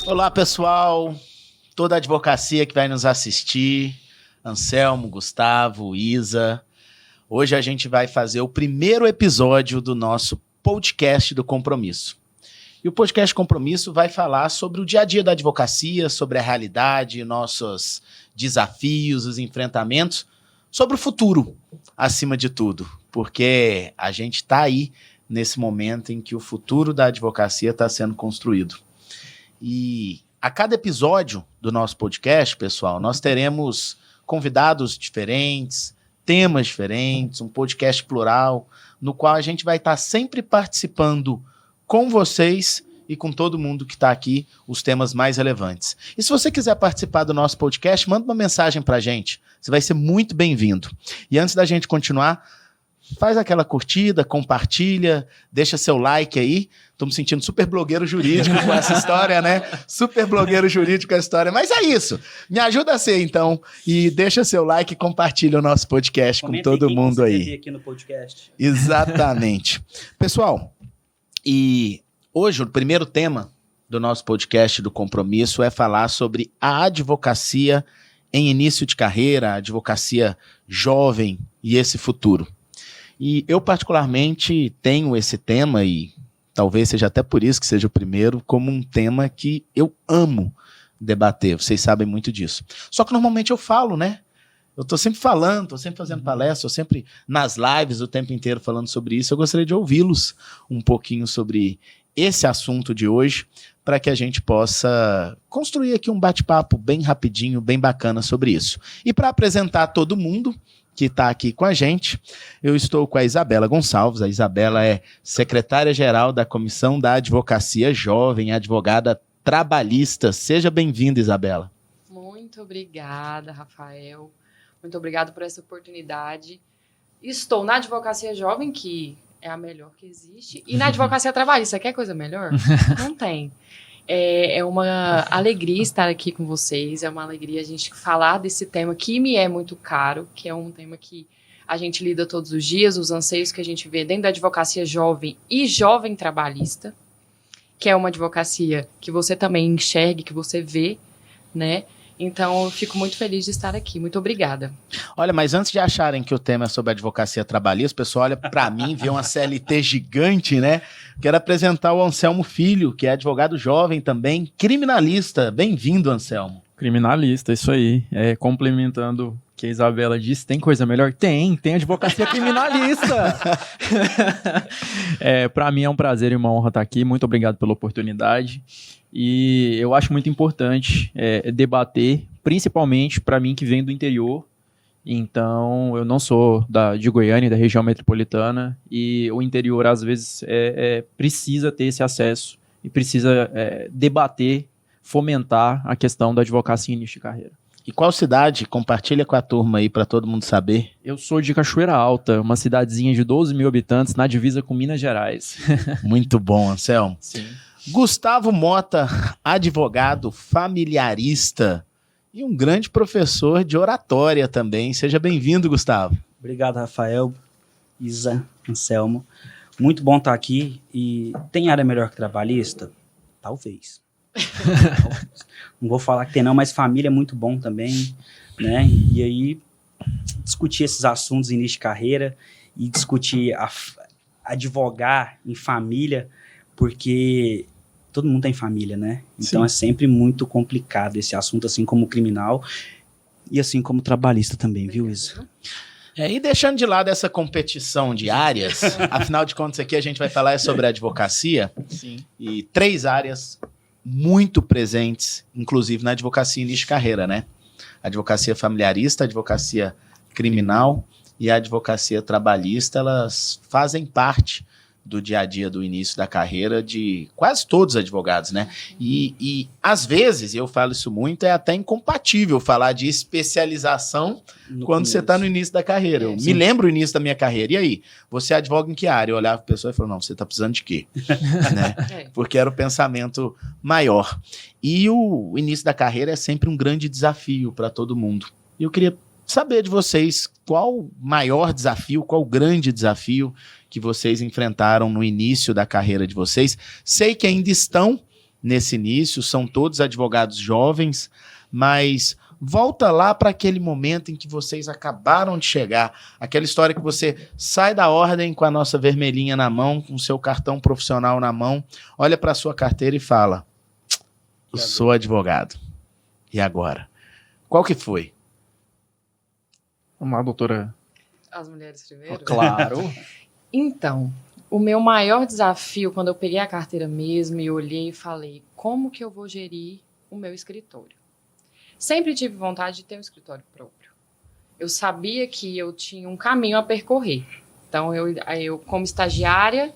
Olá, pessoal, toda a advocacia que vai nos assistir, Anselmo, Gustavo, Isa. Hoje a gente vai fazer o primeiro episódio do nosso podcast do Compromisso. E o podcast Compromisso vai falar sobre o dia a dia da advocacia, sobre a realidade, nossos desafios, os enfrentamentos, sobre o futuro, acima de tudo, porque a gente está aí nesse momento em que o futuro da advocacia está sendo construído. E a cada episódio do nosso podcast, pessoal, nós teremos convidados diferentes, temas diferentes, um podcast plural, no qual a gente vai estar sempre participando com vocês e com todo mundo que está aqui, os temas mais relevantes. E se você quiser participar do nosso podcast, manda uma mensagem para a gente. Você vai ser muito bem-vindo. E antes da gente continuar, faz aquela curtida, compartilha, deixa seu like aí. Estou me sentindo super blogueiro jurídico com essa história, né? Super blogueiro jurídico com essa história. Mas é isso. Me ajuda a ser, então. E deixa seu like e compartilha o nosso podcast com todo mundo aí. Aqui no podcast. Exatamente. Pessoal, e hoje o primeiro tema do nosso podcast do Compromisso é falar sobre a advocacia em início de carreira, a advocacia jovem e esse futuro. E eu particularmente tenho esse tema, e talvez seja até por isso que seja o primeiro, como um tema que eu amo debater, vocês sabem muito disso. Só que normalmente eu falo, né? Eu estou sempre falando, estou sempre fazendo palestra, estou sempre nas lives o tempo inteiro falando sobre isso. Eu gostaria de ouvi-los um pouquinho sobre esse assunto de hoje, para que a gente possa construir aqui um bate-papo bem rapidinho, bem bacana sobre isso. E para apresentar todo mundo que está aqui com a gente, eu estou com a Isabela Gonçalves. A Isabela é secretária-geral da Comissão da Advocacia Jovem, advogada trabalhista. Seja bem-vinda, Isabela. Muito obrigada, Rafael. Muito obrigada por essa oportunidade. Estou na advocacia jovem, que é a melhor que existe, e na advocacia trabalhista. Quer coisa melhor? Não tem. É uma alegria estar aqui com vocês, é uma alegria a gente falar desse tema que me é muito caro, que é um tema que a gente lida todos os dias, os anseios que a gente vê dentro da advocacia jovem e jovem trabalhista, que é uma advocacia que você também enxergue, que você vê, né? Então, eu fico muito feliz de estar aqui. Muito obrigada. Olha, mas antes de acharem que o tema é sobre advocacia trabalhista, o pessoal olha para mim, vê uma CLT gigante, né? Quero apresentar o Anselmo Filho, que é advogado jovem também, criminalista. Bem-vindo, Anselmo. Criminalista, isso aí. Complementando o que a Isabela disse, tem coisa melhor? Tem advocacia criminalista. Para mim é um prazer e uma honra estar aqui. Muito obrigado pela oportunidade. E eu acho muito importante debater, principalmente para mim que venho do interior. Então, eu não sou de Goiânia, da região metropolitana, e o interior, às vezes, precisa ter esse acesso e precisa debater, fomentar a questão da advocacia em início de carreira. E qual cidade? Compartilha com a turma aí para todo mundo saber. Eu sou de Cachoeira Alta, uma cidadezinha de 12 mil habitantes na divisa com Minas Gerais. Muito bom, Anselmo. Sim. Gustavo Mota, advogado, familiarista e um grande professor de oratória também. Seja bem-vindo, Gustavo. Obrigado, Rafael, Isa, Anselmo. Muito bom estar aqui. E tem área melhor que trabalhista? Talvez. Não vou falar que tem não, mas família é muito bom também, né? E aí, discutir esses assuntos em início de carreira e discutir advogar em família, porque todo mundo tem família, né? Então é sempre muito complicado esse assunto, assim como criminal e assim como trabalhista também, viu, Isa? E deixando de lado essa competição de áreas, afinal de contas aqui a gente vai falar sobre a advocacia. Sim. E 3 áreas muito presentes, inclusive na advocacia início de carreira, né? Advocacia familiarista, advocacia criminal e a advocacia trabalhista, elas fazem parte do dia a dia do início da carreira de quase todos os advogados, né? E às vezes, e eu falo isso muito, é até incompatível falar de especialização quando você está no início da carreira. Eu me lembro o início da minha carreira. E aí, você advoga em que área? Eu olhava para a pessoa e falava, não, você está precisando de quê? Né? Porque era o pensamento maior. E o início da carreira é sempre um grande desafio para todo mundo. E eu queria saber de vocês qual o maior desafio, qual o grande desafio que vocês enfrentaram no início da carreira de vocês. Sei que ainda estão nesse início, são todos advogados jovens, mas volta lá para aquele momento em que vocês acabaram de chegar, aquela história que você sai da ordem com a nossa vermelhinha na mão, com o seu cartão profissional na mão, olha para a sua carteira e fala: eu sou advogado. E agora? Qual que foi? Vamos lá, doutora. As mulheres primeiro? Claro. Então, o meu maior desafio, quando eu peguei a carteira mesmo e olhei e falei, como que eu vou gerir o meu escritório? Sempre tive vontade de ter um escritório próprio. Eu sabia que eu tinha um caminho a percorrer. Então, eu como estagiária,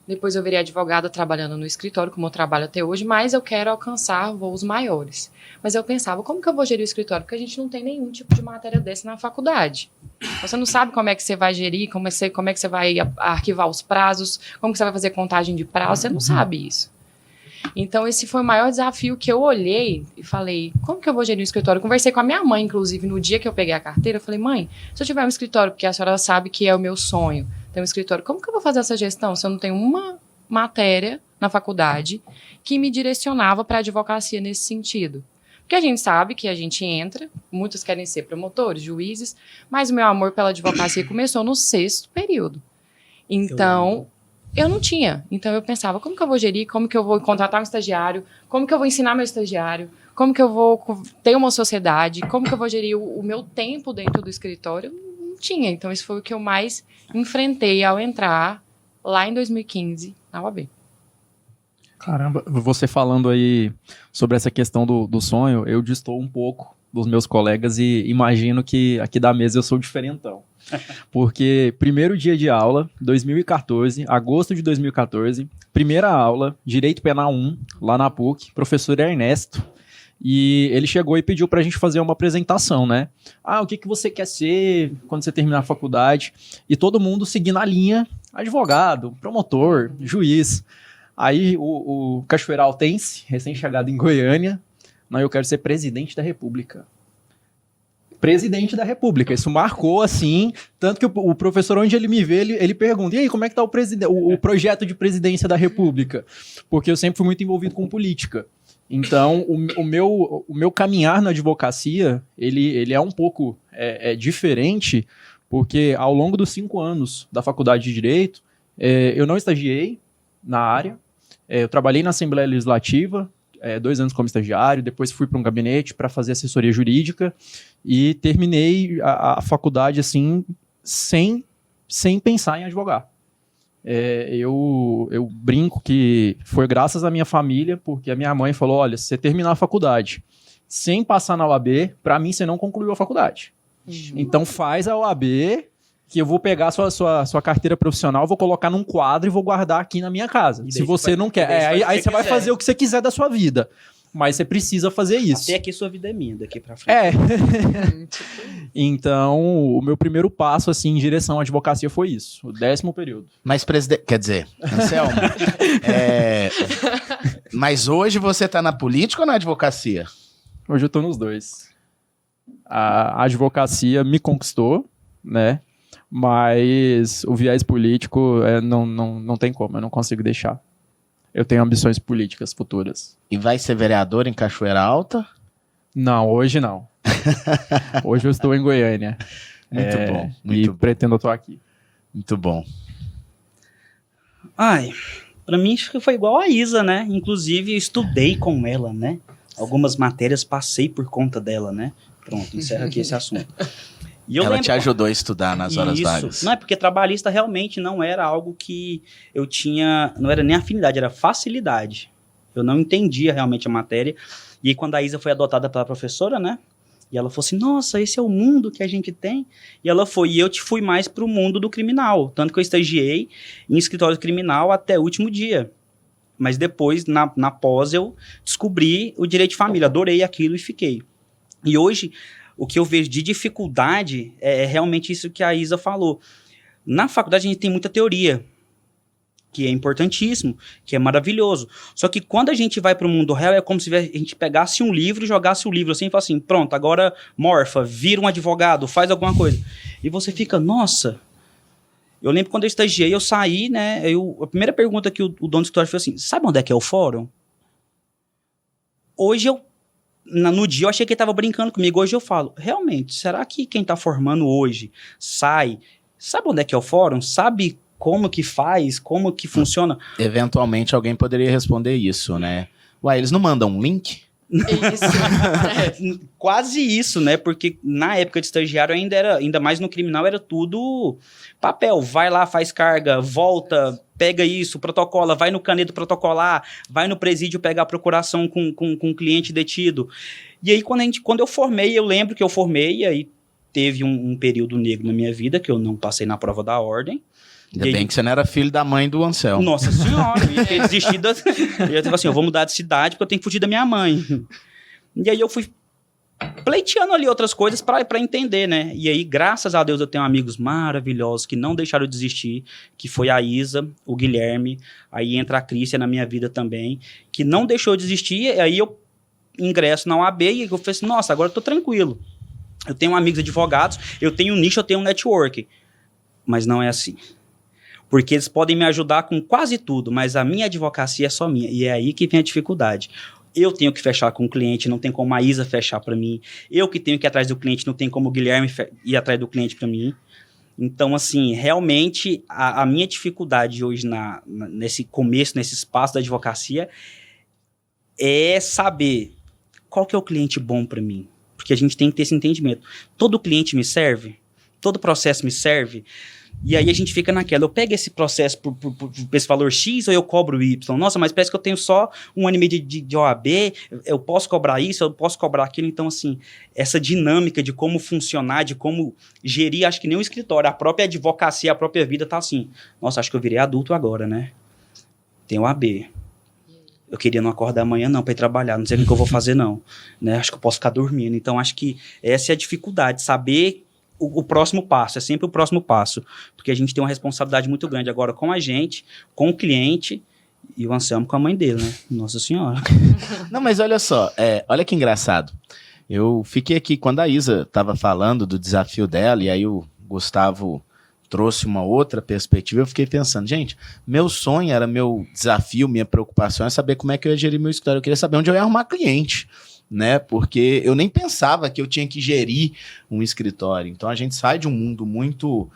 depois eu virei advogada trabalhando no escritório, como eu trabalho até hoje, mas eu quero alcançar voos maiores. Mas eu pensava, como que eu vou gerir o escritório? Porque a gente não tem nenhum tipo de matéria dessa na faculdade. Você não sabe como é que você vai gerir, como é que você vai arquivar os prazos, como que você vai fazer contagem de prazo, você não sabe isso. Então, esse foi o maior desafio que eu olhei e falei, como que eu vou gerir um escritório? Eu conversei com a minha mãe, inclusive, no dia que eu peguei a carteira, eu falei, mãe, se eu tiver um escritório, porque a senhora sabe que é o meu sonho, ter um escritório, como que eu vou fazer essa gestão se eu não tenho uma matéria na faculdade que me direcionava para a advocacia nesse sentido? Porque a gente sabe que a gente entra, muitos querem ser promotores, juízes, mas o meu amor pela advocacia começou no 6º período. Então, eu não tinha. Então, eu pensava, como que eu vou gerir? Como que eu vou contratar um estagiário? Como que eu vou ensinar meu estagiário? Como que eu vou ter uma sociedade? Como que eu vou gerir o meu tempo dentro do escritório? Não tinha. Então, isso foi o que eu mais enfrentei ao entrar lá em 2015 na UAB. Caramba, você falando aí sobre essa questão do sonho, eu distou um pouco dos meus colegas e imagino que aqui da mesa eu sou diferentão. Porque primeiro dia de aula, 2014, agosto de 2014, primeira aula, Direito Penal 1, lá na PUC, professor Ernesto, e ele chegou e pediu pra gente fazer uma apresentação, né? Ah, o que você quer ser quando você terminar a faculdade? E todo mundo seguindo a linha, advogado, promotor, juiz. Aí o cachoeiraltense, recém-chegado em Goiânia, não, eu quero ser presidente da República. Presidente da República, isso marcou assim, tanto que o professor, onde ele me vê, ele pergunta, e aí, como é que tá o projeto de presidência da República? Porque eu sempre fui muito envolvido com política. Então, o meu caminhar na advocacia, ele é um pouco diferente, porque ao longo dos 5 anos da faculdade de Direito, eu não estagiei na área, eu trabalhei na Assembleia Legislativa, 2 anos como estagiário, depois fui para um gabinete para fazer assessoria jurídica e terminei a faculdade assim, sem pensar em advogar. Eu brinco que foi graças à minha família, porque a minha mãe falou, olha, se você terminar a faculdade sem passar na OAB, para mim você não concluiu a faculdade. Então faz a OAB, que eu vou pegar a sua carteira profissional, vou colocar num quadro e vou guardar aqui na minha casa. Se você não quer, aí você vai fazer o que você quiser da sua vida. Mas você precisa fazer isso. Até aqui sua vida é minha, daqui pra frente. Então, o meu primeiro passo, assim, em direção à advocacia foi isso. O 10º período. Mas, quer dizer, Anselmo, mas hoje você tá na política ou na advocacia? Hoje eu tô nos dois. A advocacia me conquistou, né? Mas o viés político não tem como, eu não consigo deixar. Eu tenho ambições políticas futuras. E vai ser vereador em Cachoeira Alta? Não, hoje não. Hoje eu estou em Goiânia. Muito bom. E pretendo estar aqui. Muito bom. Ai, pra mim acho que foi igual a Isa, né? Inclusive eu estudei com ela, né? Algumas matérias passei por conta dela, né? Pronto, encerra aqui esse assunto. E ela te ajudou a estudar nas horas vagas. Não é porque trabalhista realmente não era algo que eu tinha, não era nem afinidade, era facilidade. Eu não entendia realmente a matéria. E aí, quando a Isa foi adotada pela professora, né? E ela falou assim, nossa, esse é o mundo que a gente tem. E ela foi, e eu fui mais pro mundo do criminal. Tanto que eu estagiei em escritório criminal até o último dia. Mas depois, na pós, eu descobri o direito de família. Adorei aquilo e fiquei. E hoje, o que eu vejo de dificuldade é realmente isso que a Isa falou. Na faculdade a gente tem muita teoria, que é importantíssimo, que é maravilhoso. Só que quando a gente vai para o mundo real, é como se a gente pegasse um livro e jogasse o livro assim e falasse assim, pronto, agora morfa, vira um advogado, faz alguma coisa. E você fica, nossa... Eu lembro quando eu estagiei, eu saí, né, a primeira pergunta que o dono do escritório fez assim, sabe onde é que é o fórum? Hoje no dia eu achei que ele tava brincando comigo, hoje eu falo, realmente, será que quem tá formando hoje sabe onde é que é o fórum? Sabe como que faz, como que funciona? Eventualmente alguém poderia responder isso, né? Uai, eles não mandam um link? Isso. Quase isso, né? Porque na época de estagiário ainda mais no criminal, era tudo papel. Vai lá, faz carga, volta, pega isso, protocola, vai no Canedo protocolar, vai no presídio pegar a procuração com o cliente detido. E aí, quando eu formei, eu lembro que eu formei, e aí teve um período negro na minha vida, que eu não passei na prova da ordem. Ainda bem que você não era filho da mãe do Anselmo. Nossa senhora, eu ia ter desistido. Eu ia ter assim, eu vou mudar de cidade porque eu tenho que fugir da minha mãe. E aí eu fui pleiteando ali outras coisas pra entender, né? E aí, graças a Deus, eu tenho amigos maravilhosos que não deixaram de desistir, que foi a Isa, o Guilherme, aí entra a Crícia na minha vida também, que não deixou de desistir, e aí eu ingresso na UAB e eu falei assim, nossa, agora eu tô tranquilo. Eu tenho amigos advogados, eu tenho um nicho, eu tenho um network. Mas não é assim. Porque eles podem me ajudar com quase tudo, mas a minha advocacia é só minha. E é aí que vem a dificuldade. Eu tenho que fechar com o cliente, não tem como a Isa fechar para mim. Eu que tenho que ir atrás do cliente, não tem como o Guilherme ir atrás do cliente para mim. Então, assim, realmente, a minha dificuldade hoje nesse começo, nesse espaço da advocacia, é saber qual que é o cliente bom para mim. Porque a gente tem que ter esse entendimento. Todo cliente me serve? Todo processo me serve? E aí a gente fica naquela, eu pego esse processo por esse valor X ou eu cobro Y? Nossa, mas parece que eu tenho só um ano e meio de OAB, eu posso cobrar isso, eu posso cobrar aquilo. Então, assim, essa dinâmica de como funcionar, de como gerir, acho que nem o escritório, a própria advocacia, a própria vida tá assim, nossa, acho que eu virei adulto agora, né? Tenho OAB. Eu queria não acordar amanhã não, para ir trabalhar, não sei o que eu vou fazer não, né? Acho que eu posso ficar dormindo. Então, acho que essa é a dificuldade, saber o próximo passo, é sempre o próximo passo, porque a gente tem uma responsabilidade muito grande agora com a gente, com o cliente e o Anselmo com a mãe dele, né? Nossa Senhora. Não, mas olha só, olha que engraçado. Eu fiquei aqui, quando a Isa estava falando do desafio dela, e aí o Gustavo trouxe uma outra perspectiva, eu fiquei pensando, gente, meu sonho era, meu desafio, minha preocupação é saber como é que eu ia gerir meu escritório. Eu queria saber onde eu ia arrumar cliente, né? Porque eu nem pensava que eu tinha que gerir um escritório. Então a gente sai de um mundo muito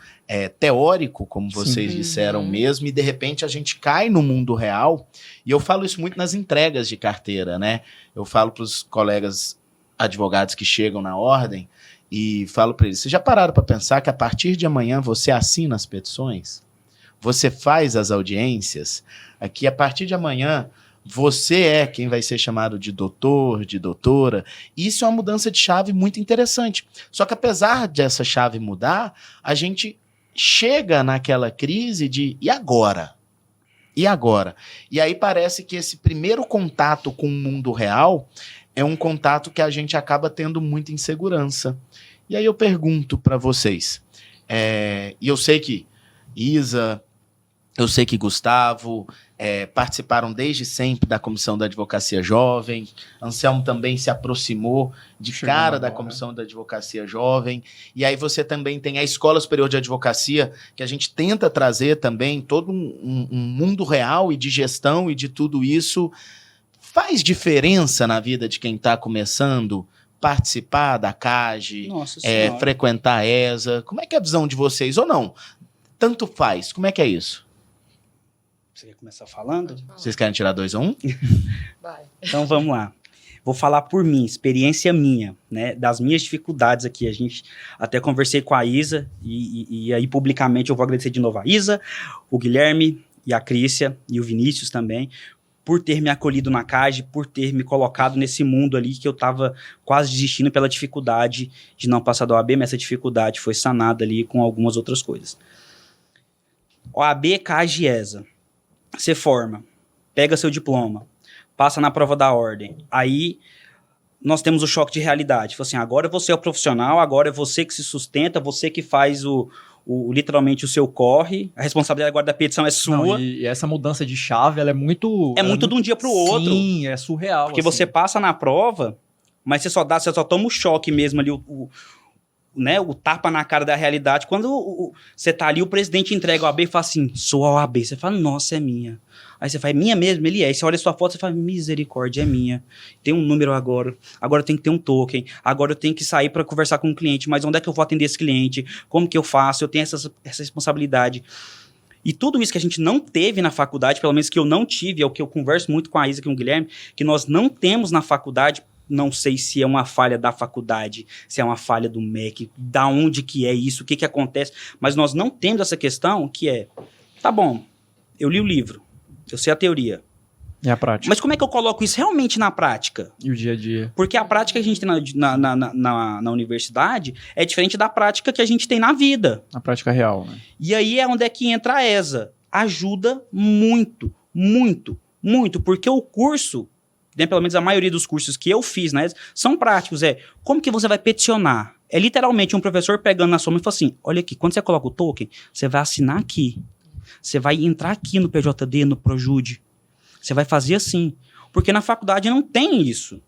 teórico, como vocês disseram mesmo, e de repente a gente cai no mundo real. E eu falo isso muito nas entregas de carteira, né? Eu falo para os colegas advogados que chegam na ordem e falo para eles, vocês já pararam para pensar que a partir de amanhã você assina as petições? Você faz as audiências? Aqui, a partir de amanhã, você é quem vai ser chamado de doutor, de doutora. Isso é uma mudança de chave muito interessante. Só que apesar dessa chave mudar, a gente chega naquela crise de e agora? E agora? E aí parece que esse primeiro contato com o mundo real é um contato que a gente acaba tendo muita insegurança. E aí eu pergunto para vocês, e eu sei que Isa, eu sei que Gustavo participaram desde sempre da Comissão da Advocacia Jovem, Anselmo também se aproximou de cara da Comissão da Advocacia Jovem, e aí você também tem a Escola Superior de Advocacia, que a gente tenta trazer também todo um mundo real e de gestão e de tudo isso. Faz diferença na vida de quem está começando participar da CAGE, frequentar a ESA? Como é que é a visão de vocês? Ou não? Tanto faz. Como é que é isso? Você quer começar falando? Vocês querem tirar 2 ou 1? Vai. Então vamos lá. Vou falar por mim, experiência minha, né? Das minhas dificuldades aqui. A gente até conversei com a Isa e aí publicamente eu vou agradecer de novo a Isa, o Guilherme e a Crícia e o Vinícius também, por ter me acolhido na CAGE, por ter me colocado nesse mundo ali que eu estava quase desistindo pela dificuldade de não passar da OAB, mas essa dificuldade foi sanada ali com algumas outras coisas. OAB, CAGE e ESA. Você forma, pega seu diploma, passa na prova da ordem, aí nós temos o choque de realidade. Assim, agora você é o profissional, agora é você que se sustenta, você que faz literalmente o seu corre, a responsabilidade agora da petição é sua. Não, e essa mudança de chave, ela é muito... É muito de um dia pro outro. Sim, é surreal. Porque assim. você passa na prova, mas você só toma o choque mesmo ali, né, o tapa na cara da realidade. Quando você tá ali, o presidente entrega o OAB e fala assim, sou a OAB. Você fala, nossa, é minha. Aí você fala, minha mesmo? Ele é. Aí você olha a sua foto e fala, misericórdia, é minha. Tem um número agora. Agora eu tenho que ter um token. Agora eu tenho que sair para conversar com o cliente. Mas onde é que eu vou atender esse cliente? Como que eu faço? Eu tenho essa responsabilidade. E tudo isso que a gente não teve na faculdade, pelo menos que eu não tive, é o que eu converso muito com a Isa e com o Guilherme, que nós não temos na faculdade. Não sei se é uma falha da faculdade, se é uma falha do MEC, da onde que é isso, o que que acontece. Mas nós não temos essa questão que é, tá bom, eu li o livro, eu sei a teoria. E a prática? Mas como é que eu coloco isso realmente na prática? E o dia a dia? Porque a prática que a gente tem na universidade é diferente da prática que a gente tem na vida. A prática real, né? E aí é onde é que entra a ESA. Ajuda muito, muito, muito, porque o curso, né, pelo menos a maioria dos cursos que eu fiz na ESA, são práticos. Como que você vai peticionar? É literalmente um professor pegando na sua mão e falando assim, olha aqui, quando você coloca o token, você vai assinar aqui. Você vai entrar aqui no PJD, no Projude. Você vai fazer assim. Porque na faculdade não tem isso.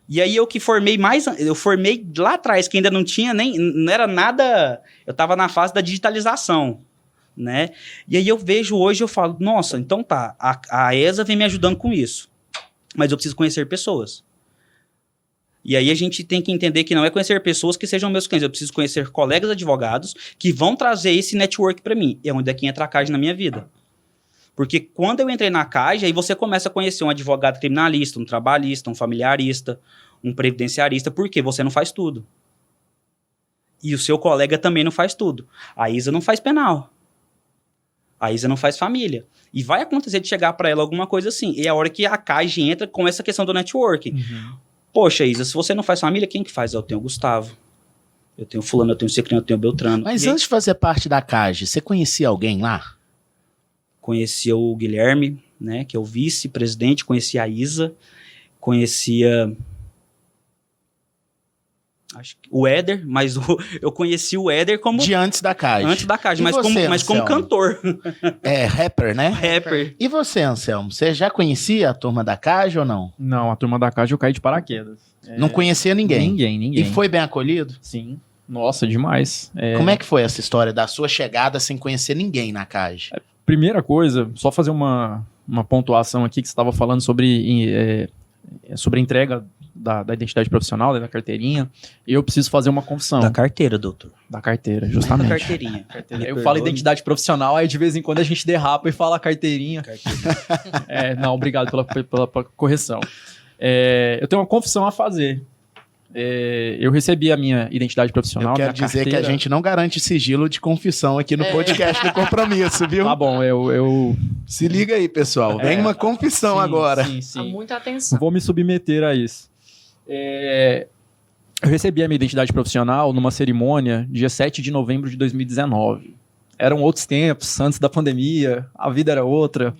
E aí eu que formei eu formei lá atrás, que ainda não tinha não era nada, eu estava na fase da digitalização, né? E aí eu vejo hoje, eu falo, nossa, então tá, a ESA vem me ajudando com isso. Mas eu preciso conhecer pessoas. E aí a gente tem que entender que não é conhecer pessoas que sejam meus clientes, eu preciso conhecer colegas advogados que vão trazer esse network para mim. E é onde é que entra a CAGE na minha vida. Porque quando eu entrei na CAGE, aí você começa a conhecer um advogado criminalista, um trabalhista, um familiarista, um previdenciarista, porque você não faz tudo. E o seu colega também não faz tudo. A Isa não faz penal. A Isa não faz família. E vai acontecer de chegar para ela alguma coisa assim. E é a hora que a CAGE entra com essa questão do networking. Uhum. Poxa, Isa, se você não faz família, quem que faz? Eu tenho o Gustavo. Eu tenho fulano, eu tenho o Ciclino, eu tenho o Beltrano. Mas antes de fazer parte da CAGE, você conhecia alguém lá? Conhecia o Guilherme, né, que é o vice-presidente, conhecia a Isa, conhecia acho que o Éder, mas eu conheci o Éder como... De antes da CAGE. Antes da CAGE, E mas você, como cantor. É, rapper, né? Rapper. E você, Anselmo, você já conhecia a turma da CAGE ou não? Não, a turma da CAGE eu caí de paraquedas. Não conhecia ninguém? Ninguém. E foi bem acolhido? Sim. Nossa, demais. Como é que foi essa história da sua chegada sem conhecer ninguém na CAGE? Primeira coisa, só fazer uma pontuação aqui que você estava falando sobre a entrega da identidade profissional, da carteirinha. Eu preciso fazer uma confissão. Da carteira, doutor. Da carteira, justamente. Da carteirinha. Eu falo identidade profissional, aí de vez em quando a gente derrapa e fala carteirinha. Não, obrigado pela correção. Eu tenho uma confissão a fazer. Eu recebi a minha identidade profissional. Eu quero dizer que a gente não garante sigilo de confissão aqui no podcast do Compromisso, viu? Tá bom, eu... Se liga aí, pessoal. Vem uma confissão sim, agora. Sim. Muita atenção. Vou me submeter a isso. Eu recebi a minha identidade profissional numa cerimônia dia 7 de novembro de 2019. Eram outros tempos, antes da pandemia, a vida era outra.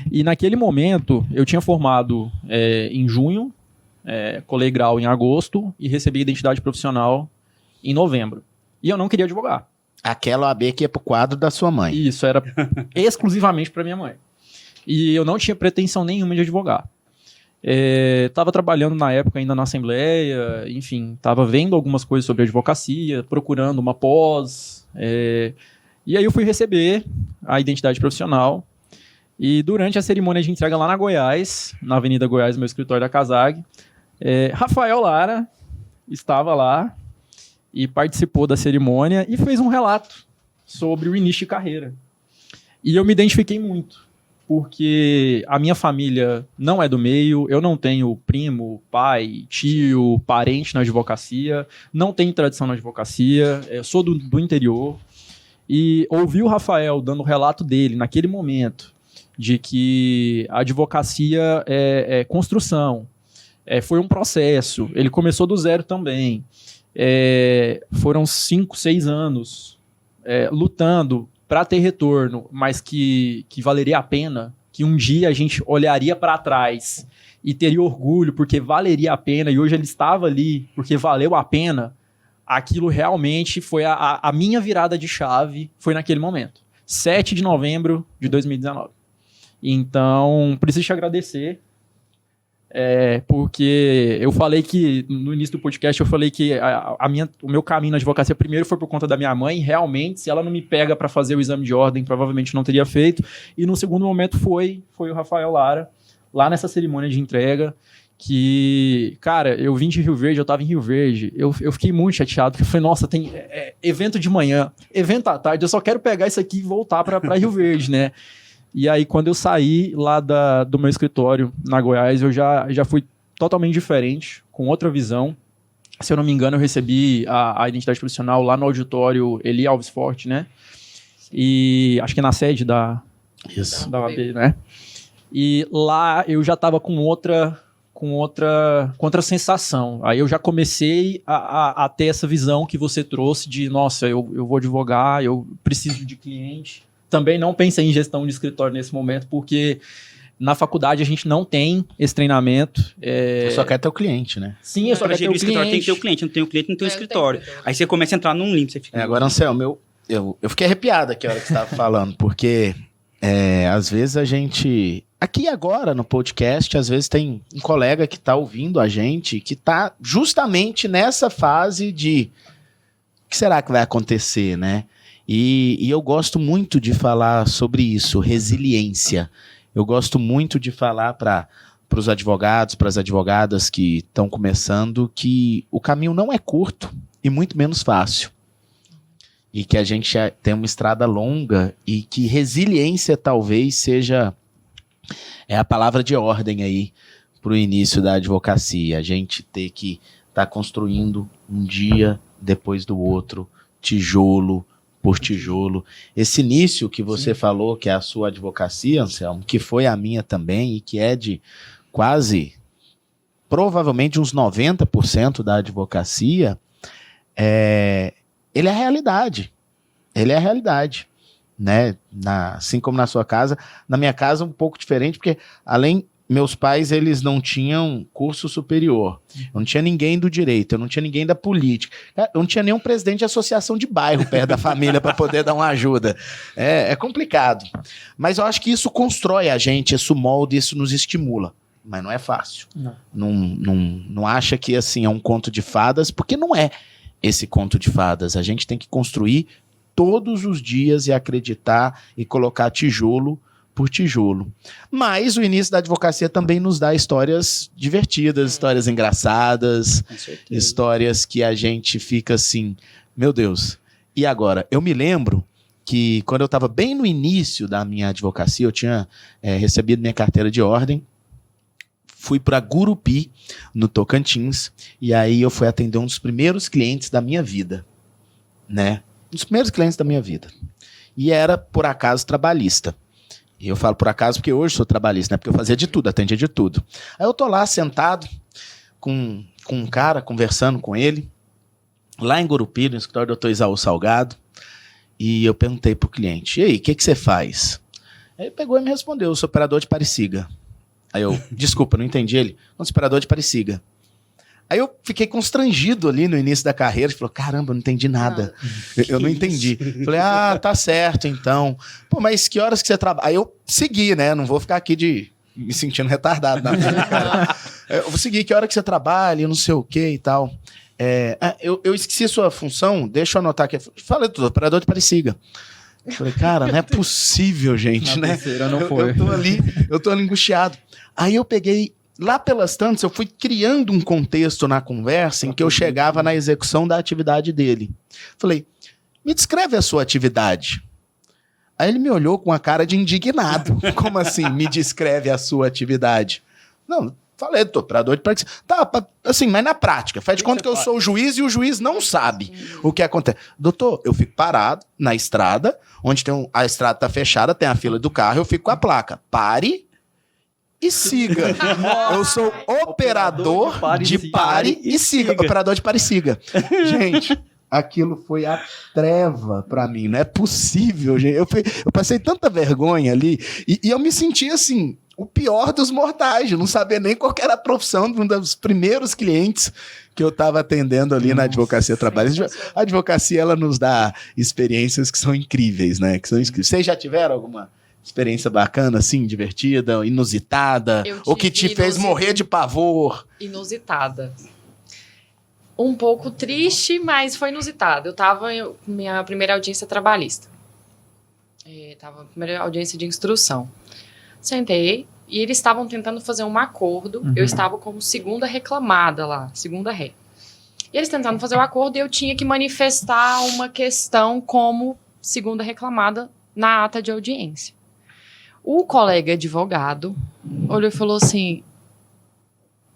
E naquele momento, eu tinha formado em junho, colei grau em agosto e recebi a identidade profissional em novembro. E eu não queria advogar. Aquela OAB que ia pro quadro da sua mãe. Isso, era exclusivamente para minha mãe. E eu não tinha pretensão nenhuma de advogar. Estava trabalhando na época ainda na Assembleia, enfim, estava vendo algumas coisas sobre advocacia, procurando uma pós. E aí eu fui receber a identidade profissional. E durante a cerimônia de entrega lá na Goiás, na Avenida Goiás, meu escritório da CASAG, Rafael Lara estava lá e participou da cerimônia e fez um relato sobre o início de carreira. E eu me identifiquei muito, porque a minha família não é do meio, eu não tenho primo, pai, tio, parente na advocacia, não tenho tradição na advocacia, eu sou do interior. E ouvir o Rafael dando o relato dele naquele momento, de que a advocacia é construção, foi um processo, ele começou do zero também, foram 5, 6 anos lutando para ter retorno, mas que valeria a pena, que um dia a gente olharia para trás e teria orgulho porque valeria a pena, e hoje ele estava ali porque valeu a pena. Aquilo realmente foi a minha virada de chave, foi naquele momento. 7 de novembro de 2019. Então, preciso te agradecer Porque eu falei que, no início do podcast, eu falei que o meu caminho na advocacia primeiro foi por conta da minha mãe. Realmente, se ela não me pega para fazer o exame de ordem, provavelmente não teria feito. E no segundo momento foi o Rafael Lara, lá nessa cerimônia de entrega, que, cara, eu vim de Rio Verde, eu tava em Rio Verde, eu fiquei muito chateado, porque eu falei, nossa, tem evento de manhã, evento à tarde, eu só quero pegar isso aqui e voltar para Rio Verde, né? E aí, quando eu saí lá do meu escritório na Goiás, eu já fui totalmente diferente, com outra visão. Se eu não me engano, eu recebi a identidade profissional lá no auditório Eli Alves Forte, né? E acho que na sede da OAB, né? E lá eu já estava com outra sensação. Aí eu já comecei a ter essa visão que você trouxe de, nossa, eu vou advogar, eu preciso de cliente. Também não pensei em gestão de escritório nesse momento, porque na faculdade a gente não tem esse treinamento. Só quer ter o cliente, né? Sim, eu só quero ter o cliente. Tem que ter o cliente, não tem o cliente, não tem o escritório. Aí você começa a entrar num limbo, você fica... Agora, Anselmo, eu fiquei arrepiado aqui a hora que você estava falando, porque às vezes a gente... Aqui agora, no podcast, às vezes tem um colega que está ouvindo a gente, que está justamente nessa fase de... O que será que vai acontecer, né? E eu gosto muito de falar sobre isso, resiliência. Eu gosto muito de falar para os advogados, para as advogadas que estão começando, que o caminho não é curto e muito menos fácil. E que a gente tem uma estrada longa e que resiliência talvez seja a palavra de ordem aí para o início da advocacia. A gente ter que estar construindo um dia depois do outro, tijolo por tijolo. Esse início que você falou, que é a sua advocacia, Anselmo, que foi a minha também e que é de quase, provavelmente uns 90% da advocacia, ele é a realidade. Ele é a realidade, né? Assim como na sua casa. Na minha casa um pouco diferente, porque meus pais, eles não tinham curso superior. Eu não tinha ninguém do direito, eu não tinha ninguém da política. Eu não tinha nenhum presidente de associação de bairro perto da família para poder dar uma ajuda. É complicado. Mas eu acho que isso constrói a gente, isso molda, isso nos estimula. Mas não é fácil. Não acha que assim é um conto de fadas, porque não é esse conto de fadas. A gente tem que construir todos os dias e acreditar e colocar tijolo por tijolo. Mas o início da advocacia também nos dá histórias divertidas, histórias engraçadas, histórias que a gente fica assim, meu Deus. E agora? Eu me lembro que quando eu estava bem no início da minha advocacia, eu tinha recebido minha carteira de ordem, fui para Gurupi, no Tocantins, e aí eu fui atender um dos primeiros clientes da minha vida, né? Um dos primeiros clientes da minha vida. E era, por acaso, trabalhista. E eu falo por acaso porque hoje sou trabalhista, né? Porque eu fazia de tudo, atendia de tudo. Aí eu tô lá sentado com um cara, conversando com ele, lá em Gurupi, no escritório do Dr. Isaú Salgado, e eu perguntei pro cliente, e aí, o que você faz? Aí ele pegou e me respondeu, eu sou operador de Pariciga. Aí eu, desculpa, não entendi ele, eu sou operador de Pariciga. Aí eu fiquei constrangido ali no início da carreira. Ele falou, caramba, eu não entendi nada. Eu não entendi. Falei, tá certo, então. Pô, mas que horas que você trabalha? Aí eu segui, né? Não vou ficar aqui me sentindo retardado na vida, cara. Eu vou seguir, que hora que você trabalha, eu não sei o que e tal. Eu esqueci a sua função, deixa eu anotar aqui. Falei, operador de Pariciga. Eu falei, cara, não é possível, gente, né? Não foi. Eu tô ali angustiado. Aí eu peguei... Lá pelas tantas, eu fui criando um contexto na conversa em que eu chegava na execução da atividade dele. Falei, me descreve a sua atividade. Aí ele me olhou com a cara de indignado. Como assim, me descreve a sua atividade? Não, falei, tô operador de prática. Tá, assim, mas na prática, faz de conta que eu sou o juiz e o juiz não sabe o que acontece. Doutor, eu fico parado na estrada, onde a estrada tá fechada, tem a fila do carro, eu fico com a placa. Pare e siga. Eu sou operador de pare e siga. Operador de pare e siga. Gente, aquilo foi a treva pra mim. Não é possível, gente. Eu passei tanta vergonha ali e eu me senti assim, o pior dos mortais. Eu não sabia nem qual era a profissão de um dos primeiros clientes que eu estava atendendo ali na advocacia trabalhista. A advocacia, ela nos dá experiências que são incríveis, né? Vocês já tiveram alguma Experiência bacana, assim, divertida, inusitada? Ou que te fez morrer de pavor? Inusitada. Um pouco triste, mas foi inusitada. Eu tava em minha primeira audiência trabalhista. Tava na primeira audiência de instrução. Sentei e eles estavam tentando fazer um acordo. Eu estava como segunda reclamada lá, segunda ré. E eles tentando fazer o acordo e eu tinha que manifestar uma questão como segunda reclamada na ata de audiência. O colega advogado olhou e falou assim,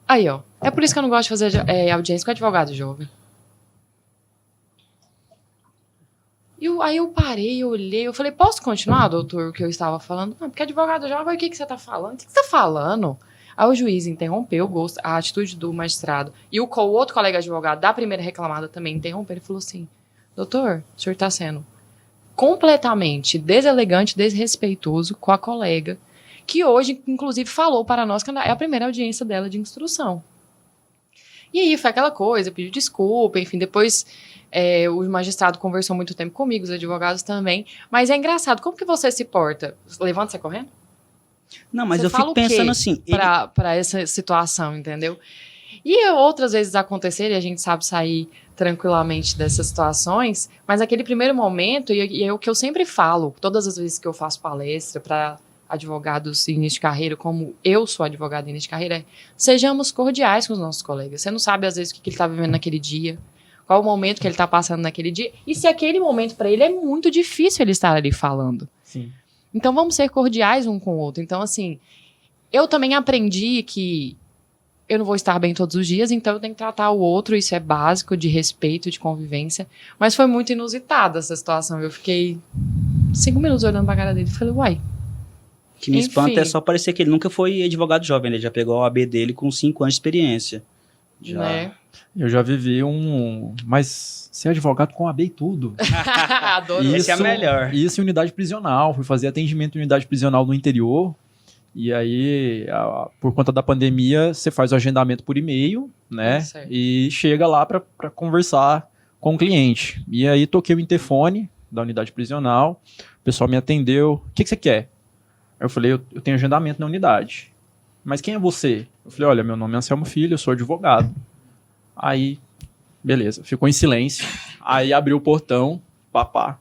aí ó, é por isso que eu não gosto de fazer audiência com advogado jovem. Aí eu parei, olhei, eu falei, posso continuar, doutor, o que eu estava falando? Não, porque advogado jovem, o que você está falando? O que você está falando? Aí o juiz interrompeu a atitude do magistrado. E o outro colega advogado da primeira reclamada também interrompeu. Ele falou assim, doutor, o senhor está sendo completamente deselegante, desrespeitoso com a colega, que hoje, inclusive, falou para nós que é a primeira audiência dela de instrução. E aí foi aquela coisa, pediu desculpa, enfim, depois o magistrado conversou muito tempo comigo, os advogados também, mas é engraçado, como que você se porta? Levanta e sai correndo? Não, mas você eu fico pensando assim... Para essa situação, entendeu? E outras vezes acontecerem, a gente sabe sair tranquilamente dessas situações, mas aquele primeiro momento, e é o que eu sempre falo, todas as vezes que eu faço palestra para advogados em início de carreira, como eu sou advogada em início de carreira, sejamos cordiais com os nossos colegas. Você não sabe, às vezes, o que ele está vivendo naquele dia, qual o momento que ele está passando naquele dia, e se aquele momento para ele é muito difícil ele estar ali falando. Sim. Então, vamos ser cordiais um com o outro. Então, assim, eu também aprendi que eu não vou estar bem todos os dias, então eu tenho que tratar o outro, isso é básico, de respeito, de convivência. Mas foi muito inusitada essa situação. Eu fiquei 5 minutos olhando pra cara dele e falei, uai. O que me espanta é só parecer que ele nunca foi advogado jovem, ele já pegou a OAB dele com 5 anos de experiência. Já. Né? Eu já vivi mas ser advogado com OAB e tudo. Adoro. Esse é melhor. Isso em unidade prisional. Fui fazer atendimento em unidade prisional no interior. E aí, por conta da pandemia, você faz o agendamento por e-mail, né? E chega lá para conversar com o cliente. E aí, toquei o interfone da unidade prisional. O pessoal me atendeu. O que você quer? Aí eu falei, eu tenho agendamento na unidade. Mas quem é você? Eu falei, olha, meu nome é Anselmo Filho, eu sou advogado. Aí, beleza, ficou em silêncio. Aí abriu o portão, papá.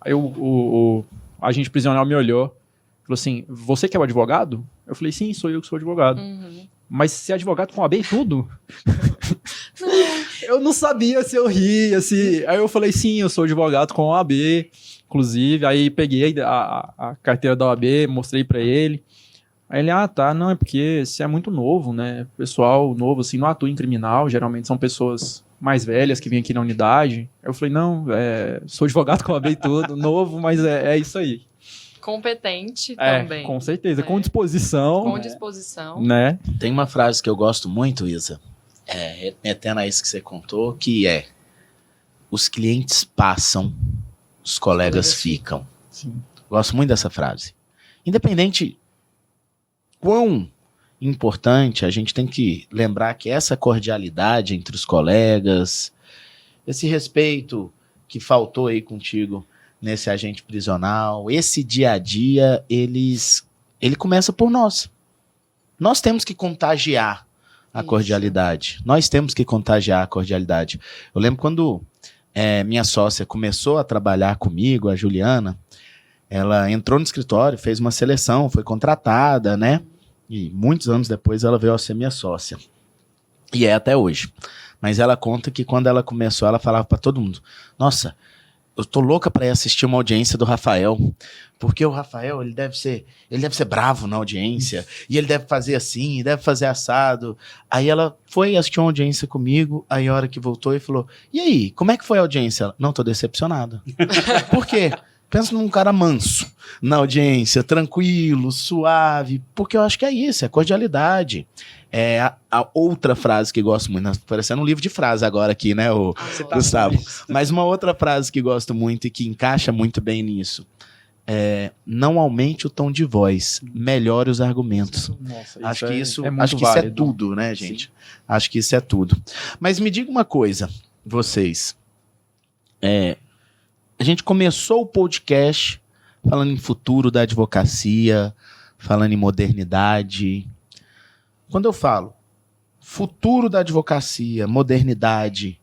Aí o agente prisional me olhou. Falou assim, você que é o advogado? Eu falei, sim, sou eu que sou advogado. Mas você é advogado com OAB e tudo? Eu não sabia se eu ria, se... Aí eu falei, sim, eu sou advogado com OAB, inclusive. Aí peguei a carteira da OAB, mostrei pra ele. Aí ele, tá, não, é porque você é muito novo, né? Pessoal novo, assim, não atua em criminal, geralmente são pessoas mais velhas que vêm aqui na unidade. Aí eu falei, não, sou advogado com OAB e tudo, novo, mas é isso aí. Competente também. Com certeza, com disposição. Com disposição. Né? Tem uma frase que eu gosto muito, Isa, remetendo a isso que você contou, que é: os clientes passam, os colegas ficam. Sim. Gosto muito dessa frase. Independente quão importante, a gente tem que lembrar que essa cordialidade entre os colegas, esse respeito que faltou aí contigo nesse agente prisional, esse dia a dia, ele começa por nós. Nós temos que contagiar a cordialidade. Nós temos que contagiar a cordialidade. Eu lembro quando minha sócia começou a trabalhar comigo, a Juliana, ela entrou no escritório, fez uma seleção, foi contratada, né? E muitos anos depois ela veio a ser minha sócia. E é até hoje. Mas ela conta que quando ela começou, ela falava para todo mundo, nossa, eu tô louca para ir assistir uma audiência do Rafael, porque o Rafael, ele deve ser bravo na audiência, e ele deve fazer assim, deve fazer assado. Aí ela foi assistir uma audiência comigo, aí a hora que voltou e falou, e aí, como é que foi a audiência? Ela, não, tô decepcionada. Por quê? Pensa num cara manso na audiência, tranquilo, suave, porque eu acho que é isso, é cordialidade. A outra frase que gosto muito, parecendo um livro de frase agora aqui, né, Gustavo? Mas uma outra frase que gosto muito e que encaixa muito bem nisso não aumente o tom de voz, melhore os argumentos. Nossa, acho que isso válido. É tudo, né, gente? Sim. Acho que isso é tudo. Mas me diga uma coisa, vocês. A gente começou o podcast falando em futuro da advocacia, falando em modernidade. Quando eu falo futuro da advocacia, modernidade,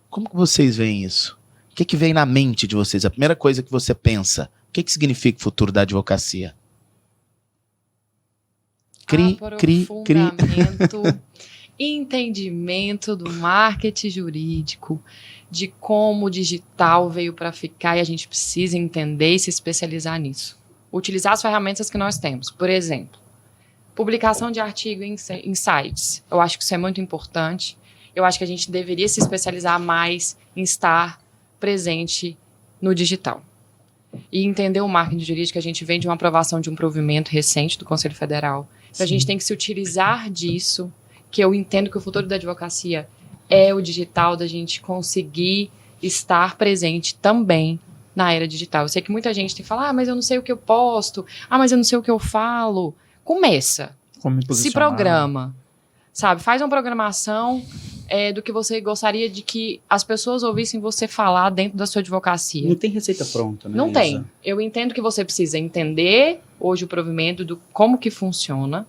como que vocês veem isso? O que vem na mente de vocês? A primeira coisa que você pensa, o que significa o futuro da advocacia? Aprofundamento, entendimento do marketing jurídico, de como o digital veio para ficar e a gente precisa entender e se especializar nisso. Utilizar as ferramentas que nós temos. Por exemplo, publicação de artigo em sites. Eu acho que isso é muito importante. Eu acho que a gente deveria se especializar mais em estar presente no digital. E entender o marketing jurídico, a gente vem de uma aprovação de um provimento recente do Conselho Federal. Então, a gente tem que se utilizar disso, que eu entendo que o futuro da advocacia é o digital, da gente conseguir estar presente também na era digital. Eu sei que muita gente tem que falar, mas eu não sei o que eu posto, mas eu não sei o que eu falo. Começa, se programa, sabe? Faz uma programação do que você gostaria de que as pessoas ouvissem você falar dentro da sua advocacia. Não tem receita pronta, né? Não tem. Eu entendo que você precisa entender hoje o provimento do como que funciona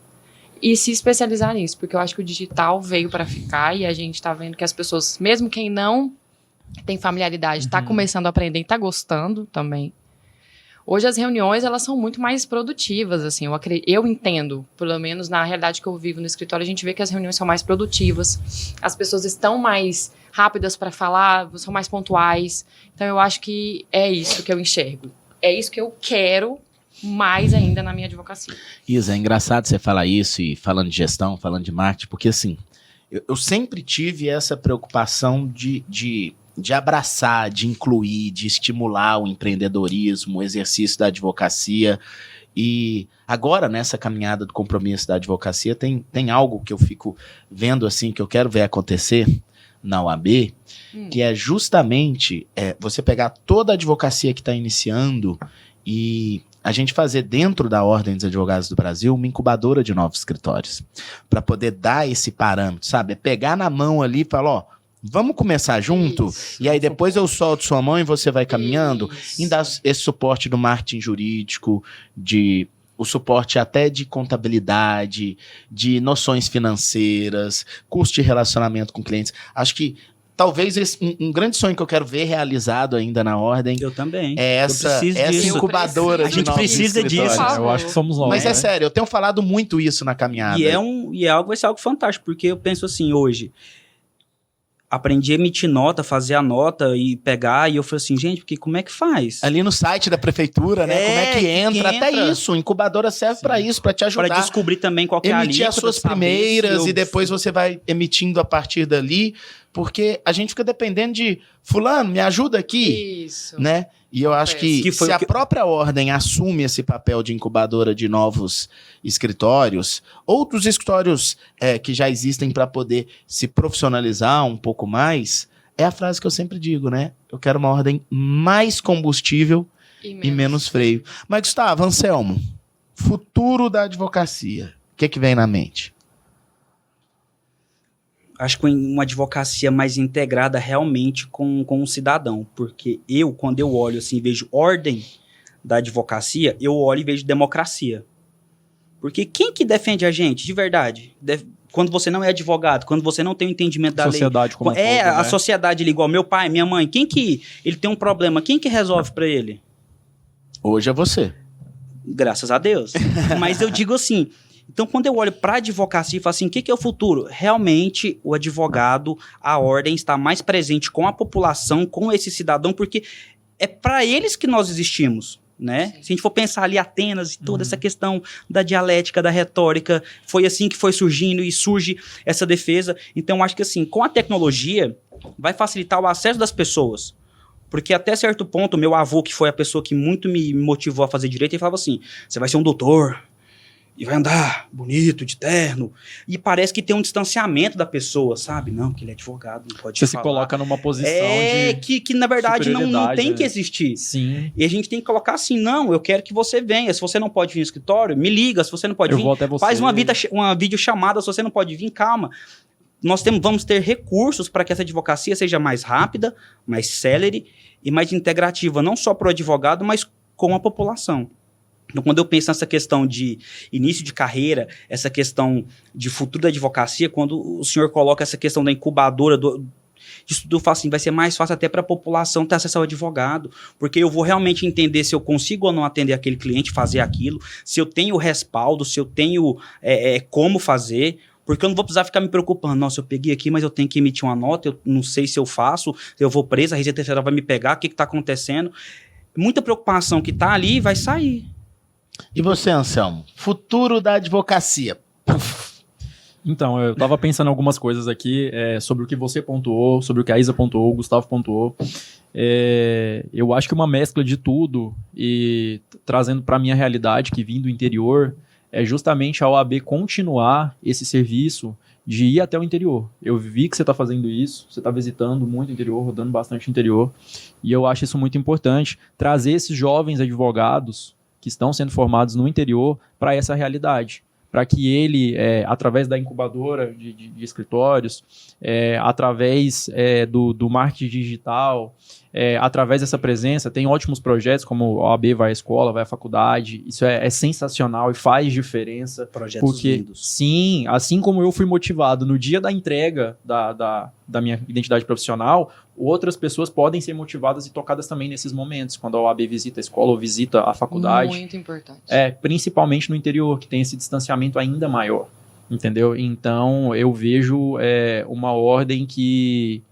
e se especializar nisso, porque eu acho que o digital veio para ficar e a gente está vendo que as pessoas, mesmo quem não tem familiaridade, está começando a aprender e está gostando também. Hoje as reuniões, elas são muito mais produtivas, assim, eu entendo, pelo menos na realidade que eu vivo no escritório, a gente vê que as reuniões são mais produtivas, as pessoas estão mais rápidas para falar, são mais pontuais, então eu acho que é isso que eu enxergo, é isso que eu quero mais ainda na minha advocacia. Isa, é engraçado você falar isso e falando de gestão, falando de marketing, porque assim, eu sempre tive essa preocupação de abraçar, de incluir, de estimular o empreendedorismo, o exercício da advocacia. E agora, nessa caminhada do compromisso da advocacia, tem algo que eu fico vendo assim, que eu quero ver acontecer na OAB, que é justamente você pegar toda a advocacia que está iniciando e a gente fazer dentro da Ordem dos Advogados do Brasil uma incubadora de novos escritórios, para poder dar esse parâmetro, sabe? É pegar na mão ali e falar, ó, vamos começar junto? Isso, e aí depois eu solto sua mão e você vai caminhando, e dar esse suporte do marketing jurídico, o suporte até de contabilidade, de noções financeiras, custo de relacionamento com clientes. Acho que talvez um grande sonho que eu quero ver realizado ainda na Ordem. Eu também. É essa incubadora de novos precisa escritórios. disso. Eu acho que somos nós. Mas é sério, eu tenho falado muito isso na caminhada. Vai ser algo fantástico, porque eu penso assim, hoje, aprendi a emitir nota, fazer a nota e pegar, e eu falei assim, gente, porque como é que faz? Ali no site da prefeitura, né? Como é que entra? Até isso, incubadora serve para isso, para te ajudar. Para descobrir também qual que é a emitir as suas primeiras e depois você vai emitindo a partir dali, porque a gente fica dependendo de fulano, me ajuda aqui, isso, né? E eu acho que se a própria Ordem assume esse papel de incubadora de novos escritórios, outros escritórios que já existem para poder se profissionalizar um pouco mais, é a frase que eu sempre digo, né? Eu quero uma Ordem mais combustível e menos freio. Mas, Gustavo, Anselmo, futuro da advocacia, o que vem na mente? Acho que uma advocacia mais integrada realmente com o cidadão, porque quando eu olho assim, vejo ordem da advocacia, eu olho e vejo democracia. Porque quem que defende a gente, de verdade? Quando você não é advogado, quando você não tem o entendimento da sociedade lei. Como a sociedade ali, igual meu pai, minha mãe, quem que ele tem um problema, quem que resolve para ele? Hoje é você. Graças a Deus. Mas eu digo assim, então, quando eu olho para a advocacia e falo assim, o que é o futuro? Realmente, o advogado, a ordem, está mais presente com a população, com esse cidadão, porque é para eles que nós existimos, né? Se a gente for pensar ali Atenas e toda essa questão da dialética, da retórica, foi assim que foi surgindo e surge essa defesa. Então, acho que assim, com a tecnologia, vai facilitar o acesso das pessoas. Porque até certo ponto, meu avô, que foi a pessoa que muito me motivou a fazer direito, ele falava assim, você vai ser um doutor, e vai andar bonito, de terno. E parece que tem um distanciamento da pessoa, sabe? Não, porque ele é advogado, não pode Você falar. se coloca numa posição que na verdade não tem que né? existir. Sim. E a gente tem que colocar assim, não, eu quero que você venha. Se você não pode vir no escritório, me liga. Se você não pode vir, vou até você. faz uma videochamada. Se você não pode vir, calma. Vamos ter recursos para que essa advocacia seja mais rápida, mais célere e mais integrativa, não só para o advogado, mas com a população. Então, quando eu penso nessa questão de início de carreira, essa questão de futuro da advocacia, quando o senhor coloca essa questão da incubadora, isso tudo eu falo assim, vai ser mais fácil até para a população ter acesso ao advogado, porque eu vou realmente entender se eu consigo ou não atender aquele cliente, fazer aquilo, se eu tenho respaldo, se eu tenho como fazer, porque eu não vou precisar ficar me preocupando, nossa, eu peguei aqui, mas eu tenho que emitir uma nota, eu não sei se eu faço, eu vou preso, a Receita Federal vai me pegar, o que está acontecendo? Muita preocupação que está ali vai sair. E você, Anselmo? Futuro da advocacia. Então, eu estava pensando em algumas coisas aqui sobre o que você pontuou, sobre o que a Isa pontuou, o Gustavo pontuou. Eu acho que uma mescla de tudo e trazendo para a minha realidade, que vim do interior, é justamente a OAB continuar esse serviço de ir até o interior. Eu vi que você está fazendo isso, você está visitando muito o interior, rodando bastante o interior, e eu acho isso muito importante, trazer esses jovens advogados que estão sendo formados no interior para essa realidade, para que ele, através da incubadora de escritórios, através do marketing digital, através dessa presença, tem ótimos projetos como a OAB vai à escola, vai à faculdade, isso é sensacional e faz diferença. Projetos porque, lindos. sim, assim como eu fui motivado no dia da entrega da minha identidade profissional, outras pessoas podem ser motivadas e tocadas também nesses momentos, quando a OAB visita a escola ou visita a faculdade. Muito importante. Principalmente no interior, que tem esse distanciamento ainda maior, entendeu? Então, eu vejo uma ordem que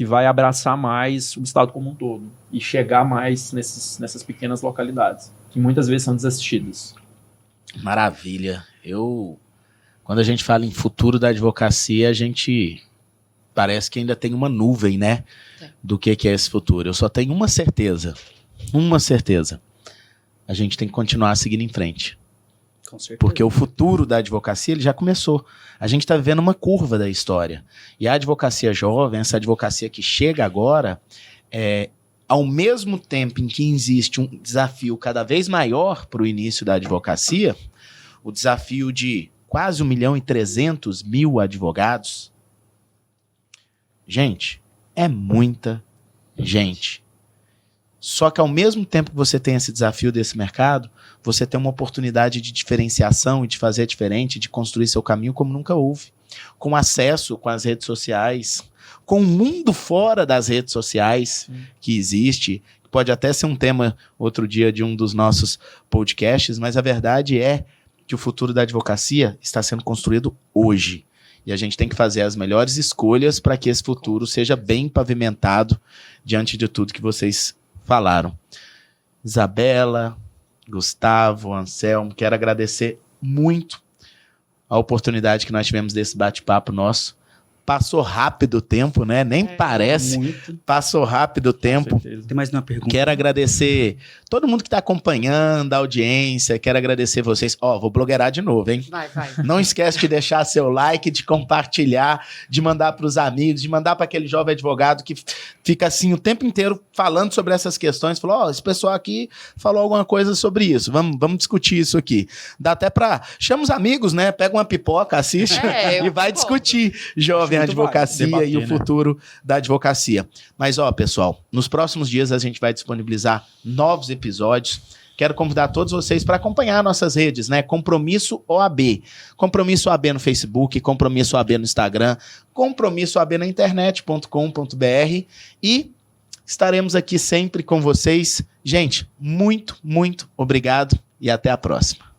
vai abraçar mais o estado como um todo e chegar mais nessas pequenas localidades, que muitas vezes são desassistidas. Maravilha. Quando a gente fala em futuro da advocacia, a gente parece que ainda tem uma nuvem, né? Do que é esse futuro. Eu só tenho uma certeza. A gente tem que continuar seguindo em frente. Com certeza. Porque o futuro da advocacia ele já começou. A gente está vivendo uma curva da história. E a advocacia jovem, essa advocacia que chega agora, ao mesmo tempo em que existe um desafio cada vez maior para o início da advocacia, o desafio de quase 1.300.000 advogados. Gente, é muita gente. Só que ao mesmo tempo que você tem esse desafio desse mercado, você tem uma oportunidade de diferenciação e de fazer diferente, de construir seu caminho como nunca houve. Com acesso com as redes sociais, com o mundo fora das redes sociais que existe. Pode até ser um tema outro dia de um dos nossos podcasts, mas a verdade é que o futuro da advocacia está sendo construído hoje. E a gente tem que fazer as melhores escolhas para que esse futuro seja bem pavimentado diante de tudo que vocês falaram. Isabela, Gustavo, Anselmo, quero agradecer muito a oportunidade que nós tivemos desse bate-papo nosso. Passou rápido o tempo, né? Nem parece. Muito. Passou rápido o tempo. Tem mais uma pergunta? Quero agradecer todo mundo que está acompanhando, a audiência. Quero agradecer vocês. Vou blogueirar de novo, hein? Vai. Não esquece de deixar seu like, de compartilhar, de mandar para os amigos, de mandar para aquele jovem advogado que fica assim o tempo inteiro falando sobre essas questões. Falou, esse pessoal aqui falou alguma coisa sobre isso. Vamos discutir isso aqui. Dá até para... Chama os amigos, né? Pega uma pipoca, assiste e vai discutir jovem advocacia debater, e o futuro da advocacia. Mas, pessoal, nos próximos dias a gente vai disponibilizar novos episódios. Quero convidar todos vocês para acompanhar nossas redes, né? Compromisso OAB. Compromisso OAB no Facebook, Compromisso OAB no Instagram, Compromisso OAB na internet.com.br e estaremos aqui sempre com vocês. Gente, muito, muito obrigado e até a próxima.